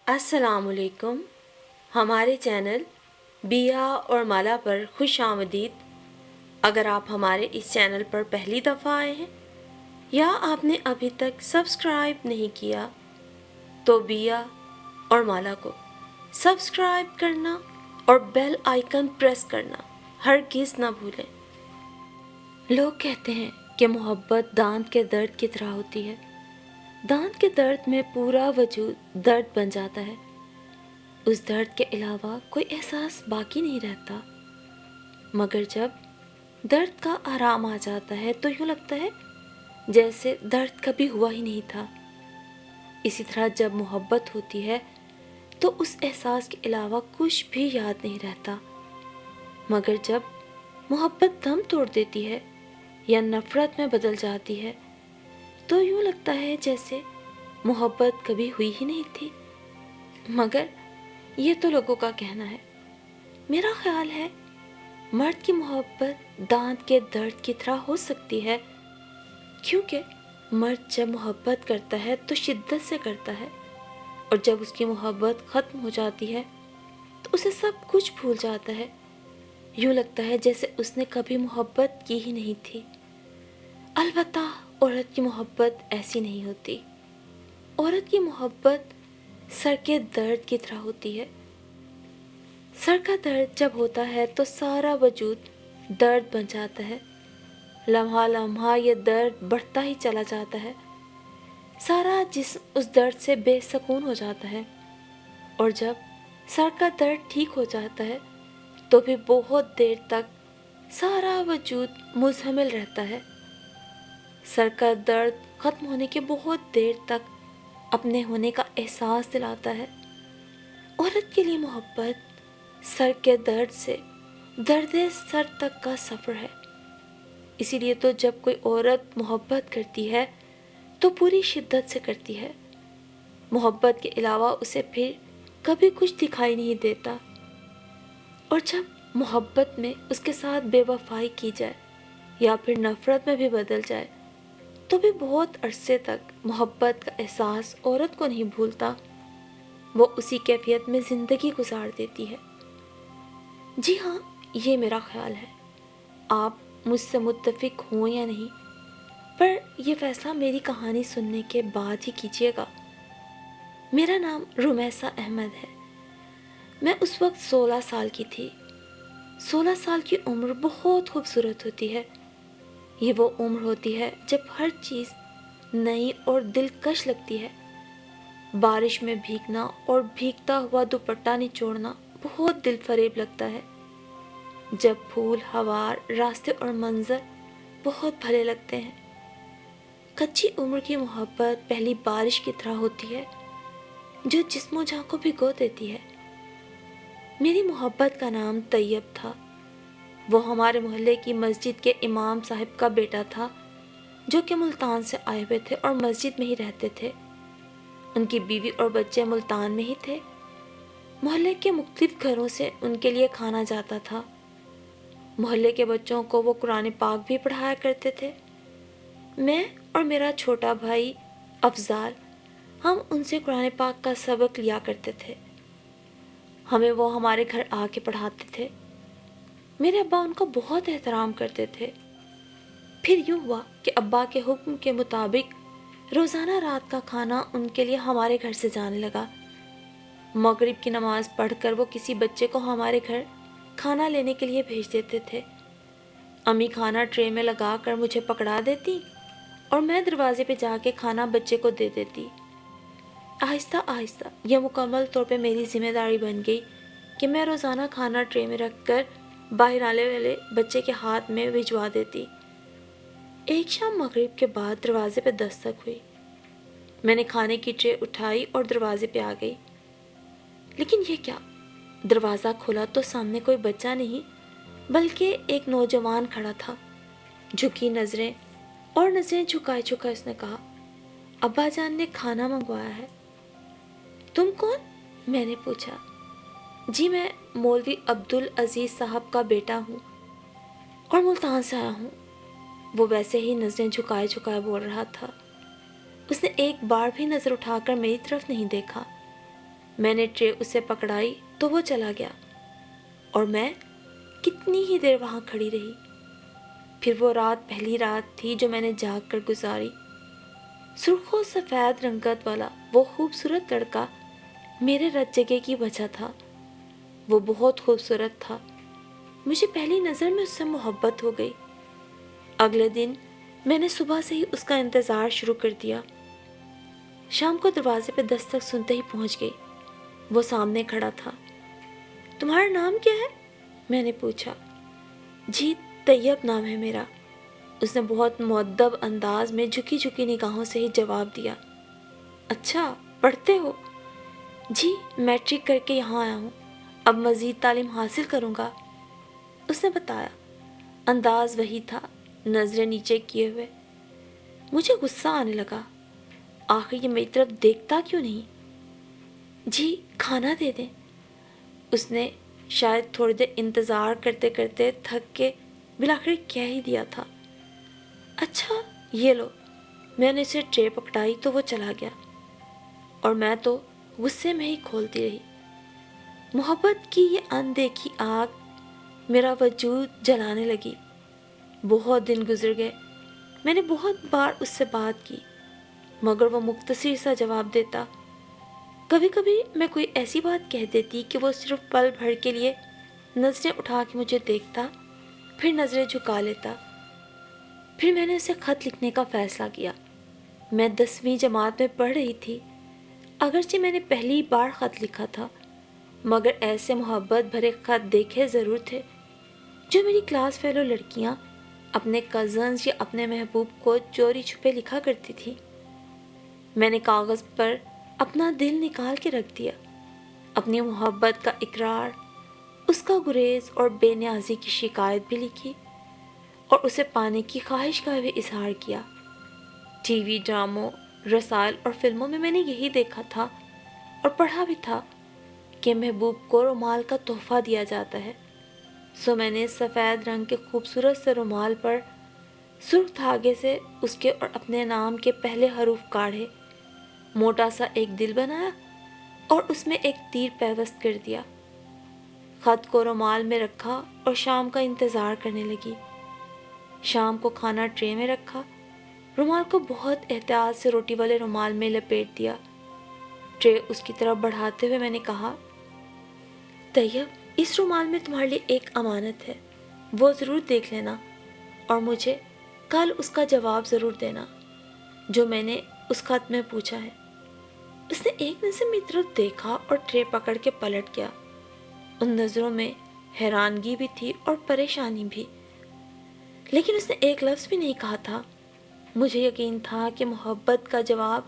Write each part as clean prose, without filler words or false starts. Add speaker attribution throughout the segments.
Speaker 1: السلام علیکم. ہمارے چینل بیا اور مالا پر خوش آمدید. اگر آپ ہمارے اس چینل پر پہلی دفعہ آئے ہیں یا آپ نے ابھی تک سبسکرائب نہیں کیا تو بیا اور مالا کو سبسکرائب کرنا اور بیل آئیکن پریس کرنا ہرگز نہ بھولیں. لوگ کہتے ہیں کہ محبت دانت کے درد کی طرح ہوتی ہے. دانت کے درد میں پورا وجود درد بن جاتا ہے. اس درد کے علاوہ کوئی احساس باقی نہیں رہتا. مگر جب درد کا آرام آ جاتا ہے تو یوں لگتا ہے جیسے درد کبھی ہوا ہی نہیں تھا. اسی طرح جب محبت ہوتی ہے تو اس احساس کے علاوہ کچھ بھی یاد نہیں رہتا. مگر جب محبت دم توڑ دیتی ہے یا نفرت میں بدل جاتی ہے تو یوں لگتا ہے جیسے محبت کبھی ہوئی ہی نہیں تھی. مگر یہ تو لوگوں کا کہنا ہے. میرا خیال ہے مرد کی محبت دانت کے درد کی طرح ہو سکتی ہے، کیونکہ مرد جب محبت کرتا ہے تو شدت سے کرتا ہے، اور جب اس کی محبت ختم ہو جاتی ہے تو اسے سب کچھ بھول جاتا ہے. یوں لگتا ہے جیسے اس نے کبھی محبت کی ہی نہیں تھی. البتہ عورت کی محبت ایسی نہیں ہوتی. عورت کی محبت سر کے درد کی طرح ہوتی ہے. سر کا درد جب ہوتا ہے تو سارا وجود درد بن جاتا ہے. لمحہ لمحہ یہ درد بڑھتا ہی چلا جاتا ہے. سارا جسم اس درد سے بے سکون ہو جاتا ہے. اور جب سر کا درد ٹھیک ہو جاتا ہے تو بھی بہت دیر تک سارا وجود مزمل رہتا ہے. سر کا درد ختم ہونے کے بہت دیر تک اپنے ہونے کا احساس دلاتا ہے. عورت کے لیے محبت سر کے درد سے درد سر تک کا سفر ہے. اسی لیے تو جب کوئی عورت محبت کرتی ہے تو پوری شدت سے کرتی ہے. محبت کے علاوہ اسے پھر کبھی کچھ دکھائی نہیں دیتا. اور جب محبت میں اس کے ساتھ بے وفائی کی جائے یا پھر نفرت میں بھی بدل جائے تو بھی بہت عرصے تک محبت کا احساس عورت کو نہیں بھولتا. وہ اسی کیفیت میں زندگی گزار دیتی ہے. جی ہاں، یہ میرا خیال ہے. آپ مجھ سے متفق ہوں یا نہیں، پر یہ فیصلہ میری کہانی سننے کے بعد ہی کیجیے گا. میرا نام رمیسہ احمد ہے. میں اس وقت 16 سال کی تھی. 16 سال کی عمر بہت خوبصورت ہوتی ہے. یہ وہ عمر ہوتی ہے جب ہر چیز نئی اور دلکش لگتی ہے. بارش میں بھیگنا اور بھیگتا ہوا دوپٹہ نچوڑنا بہت دل فریب لگتا ہے. جب پھول، ہوار، راستے اور منظر بہت بھلے لگتے ہیں. کچی عمر کی محبت پہلی بارش کی طرح ہوتی ہے جو جسم و جاں کو بھگو دیتی ہے. میری محبت کا نام طیب تھا. وہ ہمارے محلے کی مسجد کے امام صاحب کا بیٹا تھا، جو کہ ملتان سے آئے ہوئے تھے اور مسجد میں ہی رہتے تھے. ان کی بیوی اور بچے ملتان میں ہی تھے. محلے کے مختلف گھروں سے ان کے لیے کھانا جاتا تھا. محلے کے بچوں کو وہ قرآن پاک بھی پڑھایا کرتے تھے. میں اور میرا چھوٹا بھائی افضال، ہم ان سے قرآن پاک کا سبق لیا کرتے تھے. ہمیں وہ ہمارے گھر آ کے پڑھاتے تھے. میرے ابا ان کا بہت احترام کرتے تھے. پھر یوں ہوا کہ ابا کے حکم کے مطابق روزانہ رات کا کھانا ان کے لیے ہمارے گھر سے جانے لگا. مغرب کی نماز پڑھ کر وہ کسی بچے کو ہمارے گھر کھانا لینے کے لیے بھیج دیتے تھے. امی کھانا ٹرے میں لگا کر مجھے پکڑا دیتی اور میں دروازے پہ جا کے کھانا بچے کو دے دیتی. آہستہ آہستہ یہ مکمل طور پہ میری ذمہ داری بن گئی کہ میں روزانہ کھانا ٹرے میں رکھ کر باہر آنے والے بچے کے ہاتھ میں بھجوا دیتی. ایک شام مغرب کے بعد دروازے پہ دستک ہوئی. میں نے کھانے کی ٹرے اٹھائی اور دروازے پہ آ گئی. لیکن یہ کیا! دروازہ کھولا تو سامنے کوئی بچہ نہیں بلکہ ایک نوجوان کھڑا تھا. جھکی نظریں اور نظریں جھکائے جھکائے اس نے کہا، ابا جان نے کھانا منگوایا ہے. تم کون؟ میں نے پوچھا. جی میں مولوی عبدالعزیز صاحب کا بیٹا ہوں اور ملتان سے آیا ہوں. وہ ویسے ہی نظریں جھکائے جھکائے بول رہا تھا. اس نے ایک بار بھی نظر اٹھا کر میری طرف نہیں دیکھا. میں نے ٹرے اسے پکڑائی تو وہ چلا گیا اور میں کتنی ہی دیر وہاں کھڑی رہی۔ پھر وہ رات پہلی رات تھی جو میں نے جاگ کر گزاری۔ سرخ و سفید رنگت والا وہ خوبصورت لڑکا میرے رت جگہ کی وجہ تھا۔ وہ بہت خوبصورت تھا، مجھے پہلی نظر میں اس سے محبت ہو گئی۔ اگلے دن میں نے صبح سے ہی اس کا انتظار شروع کر دیا۔ شام کو دروازے پہ دستک سنتے ہی پہنچ گئی۔ وہ سامنے کھڑا تھا۔ تمہارا نام کیا ہے؟ میں نے پوچھا۔ جی طیب نام ہے میرا، اس نے بہت مؤدب انداز میں جھکی جھکی نگاہوں سے ہی جواب دیا۔ اچھا پڑھتے ہو؟ جی میٹرک کر کے یہاں آیا ہوں، اب مزید تعلیم حاصل کروں گا، اس نے بتایا۔ انداز وہی تھا، نظریں نیچے کیے ہوئے۔ مجھے غصہ آنے لگا، آخر یہ میری طرف دیکھتا کیوں نہیں؟ جی کھانا دے دیں، اس نے شاید تھوڑی دیر انتظار کرتے کرتے تھک کے بالآخر کہہ ہی دیا تھا۔ اچھا یہ لو۔ میں نے اسے ٹرے پکڑائی تو وہ چلا گیا اور میں تو غصے میں ہی کھولتی رہی۔ محبت کی یہ اندیکھی آگ میرا وجود جلانے لگی۔ بہت دن گزر گئے، میں نے بہت بار اس سے بات کی مگر وہ مختصر سا جواب دیتا۔ کبھی کبھی میں کوئی ایسی بات کہہ دیتی کہ وہ صرف پل بھر کے لیے نظریں اٹھا کے مجھے دیکھتا، پھر نظریں جھکا لیتا۔ پھر میں نے اسے خط لکھنے کا فیصلہ کیا۔ میں 10ویں جماعت میں پڑھ رہی تھی، اگرچہ میں نے پہلی بار خط لکھا تھا، مگر ایسے محبت بھرے خط دیکھے ضرور تھے جو میری کلاس فیلو لڑکیاں اپنے کزنز یا اپنے محبوب کو چوری چھپے لکھا کرتی تھی۔ میں نے کاغذ پر اپنا دل نکال کے رکھ دیا، اپنی محبت کا اقرار، اس کا گریز اور بے نیازی کی شکایت بھی لکھی اور اسے پانے کی خواہش کا بھی اظہار کیا۔ ٹی وی ڈراموں، رسائل اور فلموں میں نے یہی دیکھا تھا اور پڑھا بھی تھا کہ محبوب کو رومال کا تحفہ دیا جاتا ہے، سو میں نے سفید رنگ کے خوبصورت سے رومال پر سرخ دھاگے سے اس کے اور اپنے نام کے پہلے حروف کاڑھے، موٹا سا ایک دل بنایا اور اس میں ایک تیر پیوست کر دیا۔ خط کو رومال میں رکھا اور شام کا انتظار کرنے لگی۔ شام کو کھانا ٹرے میں رکھا، رومال کو بہت احتیاط سے روٹی والے رومال میں لپیٹ دیا۔ ٹرے اس کی طرف بڑھاتے ہوئے میں نے کہا، طیب اس رومال میں تمہارے لیے ایک امانت ہے، وہ ضرور دیکھ لینا اور مجھے کل اس کا جواب ضرور دینا جو میں نے اس خط میں پوچھا ہے۔ اس نے ایک نظر میری طرف دیکھا اور ٹرے پکڑ کے پلٹ گیا۔ ان نظروں میں حیرانگی بھی تھی اور پریشانی بھی، لیکن اس نے ایک لفظ بھی نہیں کہا تھا۔ مجھے یقین تھا کہ محبت کا جواب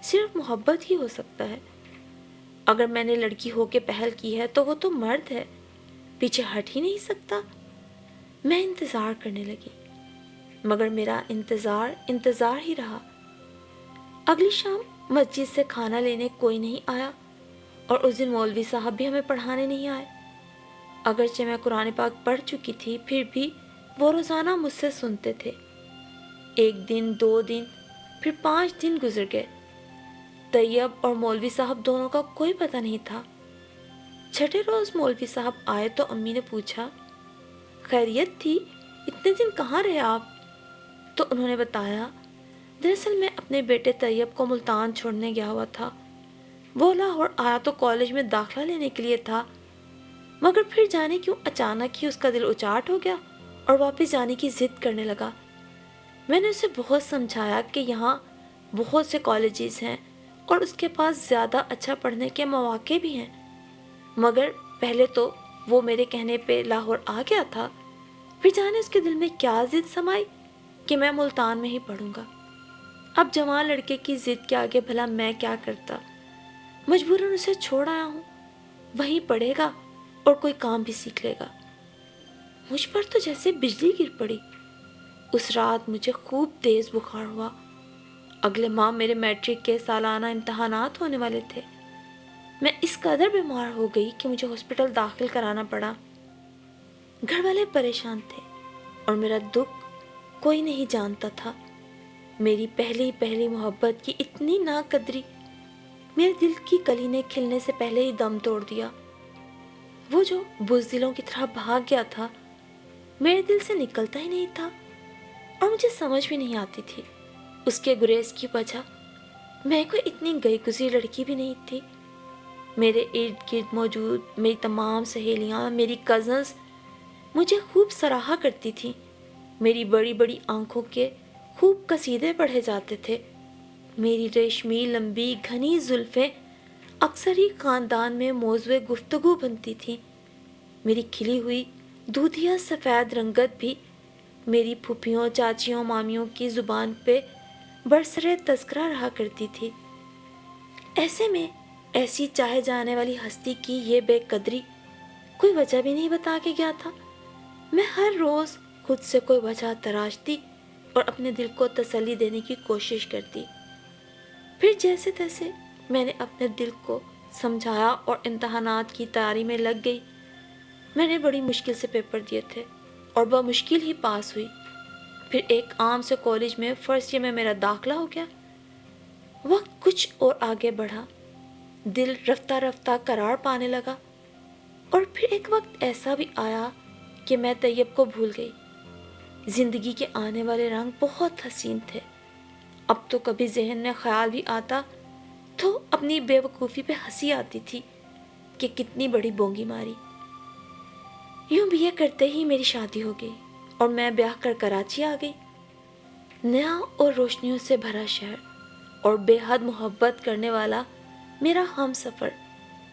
Speaker 1: صرف محبت ہی ہو سکتا ہے۔ اگر میں نے لڑکی ہو کے پہل کی ہے تو وہ تو مرد ہے، پیچھے ہٹ ہی نہیں سکتا۔ میں انتظار کرنے لگی مگر میرا انتظار ہی رہا۔ اگلی شام مسجد سے کھانا لینے کوئی نہیں آیا اور اس دن مولوی صاحب بھی ہمیں پڑھانے نہیں آئے۔ اگرچہ میں قرآن پاک پڑھ چکی تھی پھر بھی وہ روزانہ مجھ سے سنتے تھے۔ 1 دن 2 دن پھر 5 دن گزر گئے۔ طیب اور مولوی صاحب دونوں کا کوئی پتہ نہیں تھا۔ چھٹے روز مولوی صاحب آئے تو امی نے پوچھا، خیریت تھی؟ اتنے دن کہاں رہے آپ؟ تو انہوں نے بتایا، دراصل میں اپنے بیٹے طیب کو ملتان چھوڑنے گیا ہوا تھا۔ وہ لاہور آیا تو کالج میں داخلہ لینے کے لیے تھا، مگر پھر جانے کیوں اچانک ہی اس کا دل اچاٹ ہو گیا اور واپس جانے کی ضد کرنے لگا۔ میں نے اسے بہت سمجھایا کہ یہاں بہت سے کالجز ہیں اور اس کے پاس زیادہ اچھا پڑھنے کے مواقع بھی ہیں، مگر پہلے تو وہ میرے کہنے پہ لاہور آ گیا تھا، پھر جانے اس کے دل میں کیا ضد سمائی کہ میں ملتان میں ہی پڑھوں گا۔ اب جوان لڑکے کی ضد کے آگے بھلا میں کیا کرتا، مجبوراً اسے چھوڑ آیا ہوں، وہیں پڑھے گا اور کوئی کام بھی سیکھ لے گا۔ مجھ پر تو جیسے بجلی گر پڑی۔ اس رات مجھے خوب تیز بخار ہوا۔ اگلے ماہ میرے میٹرک کے سالانہ امتحانات ہونے والے تھے۔ میں اس قدر بیمار ہو گئی کہ مجھے ہاسپٹل داخل کرانا پڑا۔ گھر والے پریشان تھے اور میرا دکھ کوئی نہیں جانتا تھا۔ میری پہلی محبت کی اتنی ناقدری۔ میرے دل کی کلی نے کھلنے سے پہلے ہی دم توڑ دیا۔ وہ جو بزدلوں کی طرح بھاگ گیا تھا میرے دل سے نکلتا ہی نہیں تھا، اور مجھے سمجھ بھی نہیں آتی تھی اس کے گریز کی وجہ۔ میں کوئی اتنی گئی گزری لڑکی بھی نہیں تھی۔ میرے ارد گرد موجود میری تمام سہیلیاں، میری کزنز مجھے خوب سراہا کرتی تھیں۔ میری بڑی بڑی آنکھوں کے خوب قصیدے پڑھے جاتے تھے۔ میری ریشمی لمبی گھنی زلفیں اکثر ہی خاندان میں موضوع گفتگو بنتی تھیں۔ میری کھلی ہوئی دودھیا سفید رنگت بھی میری پھوپھیوں، چاچیوں، مامیوں کی زبان پہ برسرِ تذکرہ رہا کرتی تھی۔ ایسے میں ایسی چاہے جانے والی ہستی کی یہ بے قدری کوئی وجہ بھی نہیں بتا کے گیا تھا۔ میں ہر روز خود سے کوئی وجہ تراشتی اور اپنے دل کو تسلی دینے کی کوشش کرتی۔ پھر جیسے تیسے میں نے اپنے دل کو سمجھایا اور امتحانات کی تیاری میں لگ گئی۔ میں نے بڑی مشکل سے پیپر دیے تھے اور بمشکل ہی پاس ہوئی۔ پھر ایک عام سے کالج میں فرسٹ ایئر میں میرا داخلہ ہو گیا۔ وقت کچھ اور آگے بڑھا، دل رفتہ رفتہ قرار پانے لگا، اور پھر ایک وقت ایسا بھی آیا کہ میں طیب کو بھول گئی۔ زندگی کے آنے والے رنگ بہت حسین تھے۔ اب تو کبھی ذہن میں خیال بھی آتا تو اپنی بے وقوفی پہ ہنسی آتی تھی کہ کتنی بڑی بونگی ماری۔ یوں BA کرتے ہی میری شادی ہو گئی اور میں بیاہ کر کراچی آ گئی۔ نیا اور روشنیوں سے بھرا شہر اور بے حد محبت کرنے والا میرا ہم سفر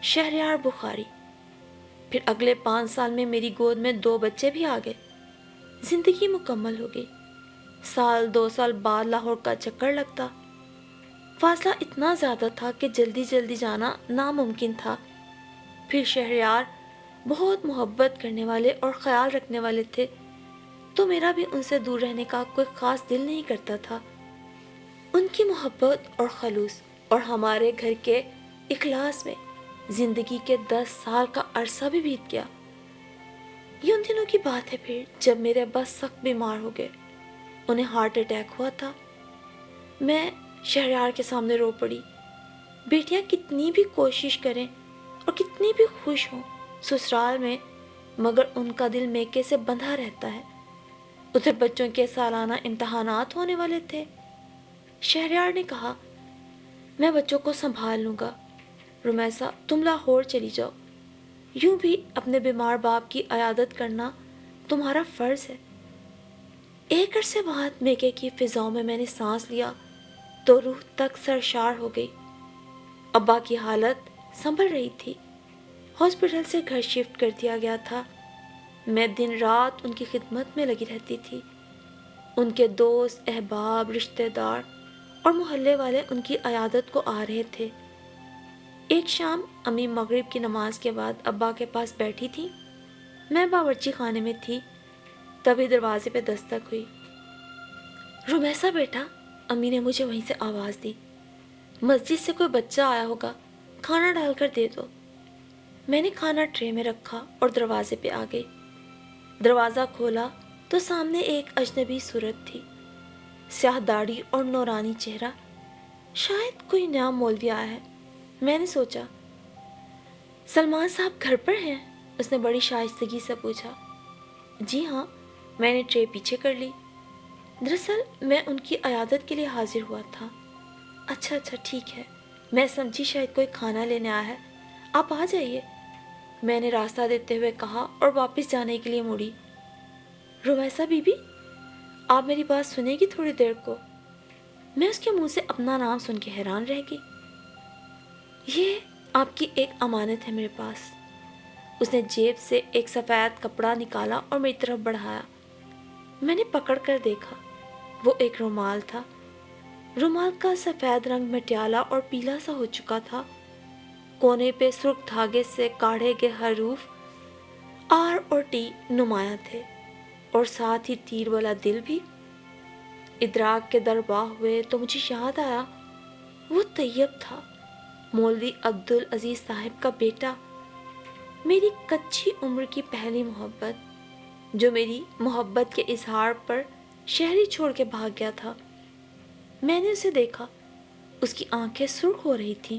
Speaker 1: شہریار بخاری۔ پھر اگلے 5 سال میں میری گود میں 2 بچے بھی آ گئے۔ زندگی مکمل ہو گئی۔ سال 2 سال بعد لاہور کا چکر لگتا۔ فاصلہ اتنا زیادہ تھا کہ جلدی جلدی جانا ناممکن تھا۔ پھر شہریار بہت محبت کرنے والے اور خیال رکھنے والے تھے، تو میرا بھی ان سے دور رہنے کا کوئی خاص دل نہیں کرتا تھا۔ ان کی محبت اور خلوص اور ہمارے گھر کے اخلاص میں زندگی کے 10 سال کا عرصہ بھی بیت گیا۔ یہ ان دنوں کی بات ہے پھر جب میرے ابا سخت بیمار ہو گئے۔ انہیں ہارٹ اٹیک ہوا تھا۔ میں شہریار کے سامنے رو پڑی۔ بیٹیاں کتنی بھی کوشش کریں اور کتنی بھی خوش ہوں سسرال میں، مگر ان کا دل میکے سے بندھا رہتا ہے۔ ادھر بچوں کے سالانہ امتحانات ہونے والے تھے۔ شہریار نے کہا، میں بچوں کو سنبھال لوں گا، رمیسا تم لاہور چلی جاؤ، یوں بھی اپنے بیمار باپ کی عیادت کرنا تمہارا فرض ہے۔ ایک عرصے بعد میکے کی فضاؤں میں نے سانس لیا تو روح تک سرشار ہو گئی۔ ابا کی حالت سنبھل رہی تھی۔ ہاسپٹل سے گھر شفٹ کر دیا گیا تھا۔ میں دن رات ان کی خدمت میں لگی رہتی تھی۔ ان کے دوست، احباب، رشتہ دار اور محلے والے ان کی عیادت کو آ رہے تھے۔ ایک شام امی مغرب کی نماز کے بعد ابا کے پاس بیٹھی تھی۔ میں باورچی خانے میں تھی، تبھی دروازے پہ دستک ہوئی۔ رمیسا بیٹا، امی نے مجھے وہیں سے آواز دی۔ مسجد سے کوئی بچہ آیا ہوگا، کھانا ڈال کر دے دو۔ میں نے کھانا ٹرے میں رکھا اور دروازے پہ آ گئی۔ دروازہ کھولا تو سامنے ایک اجنبی صورت تھی، سیاہ داڑھی اور نورانی چہرہ۔ شاید کوئی نیا مولوی آیا ہے، میں نے سوچا۔ سلمان صاحب گھر پر ہیں؟ اس نے بڑی شائستگی سے پوچھا۔ جی ہاں، میں نے ٹرے پیچھے کر لی۔ دراصل میں ان کی عیادت کے لیے حاضر ہوا تھا۔ اچھا ٹھیک ہے، میں سمجھی شاید کوئی کھانا لینے آیا ہے، آپ آ جائیے، میں نے راستہ دیتے ہوئے کہا اور واپس جانے کے لیے مڑی۔ رمیسا بی بی، آپ میری بات سنیں گی تھوڑی دیر کو؟ میں اس کے منہ سے اپنا نام سن کے حیران رہ گئی۔ یہ آپ کی ایک امانت ہے میرے پاس۔ اس نے جیب سے ایک سفید کپڑا نکالا اور میری طرف بڑھایا۔ میں نے پکڑ کر دیکھا، وہ ایک رومال تھا۔ رومال کا سفید رنگ مٹیالہ اور پیلا سا ہو چکا تھا۔ کونے پہ سرخ دھاگے سے کاڑھے گئے حروف R اور T نمایاں تھے، اور ساتھ ہی تیر والا دل بھی۔ ادراک کے درباہ ہوئے تو مجھے یاد آیا، وہ طیب تھا، مولوی عبدالعزیز صاحب کا بیٹا، میری کچی عمر کی پہلی محبت، جو میری محبت کے اظہار پر شہری چھوڑ کے بھاگ گیا تھا۔ میں نے اسے دیکھا، اس کی آنکھیں سرخ ہو رہی تھیں،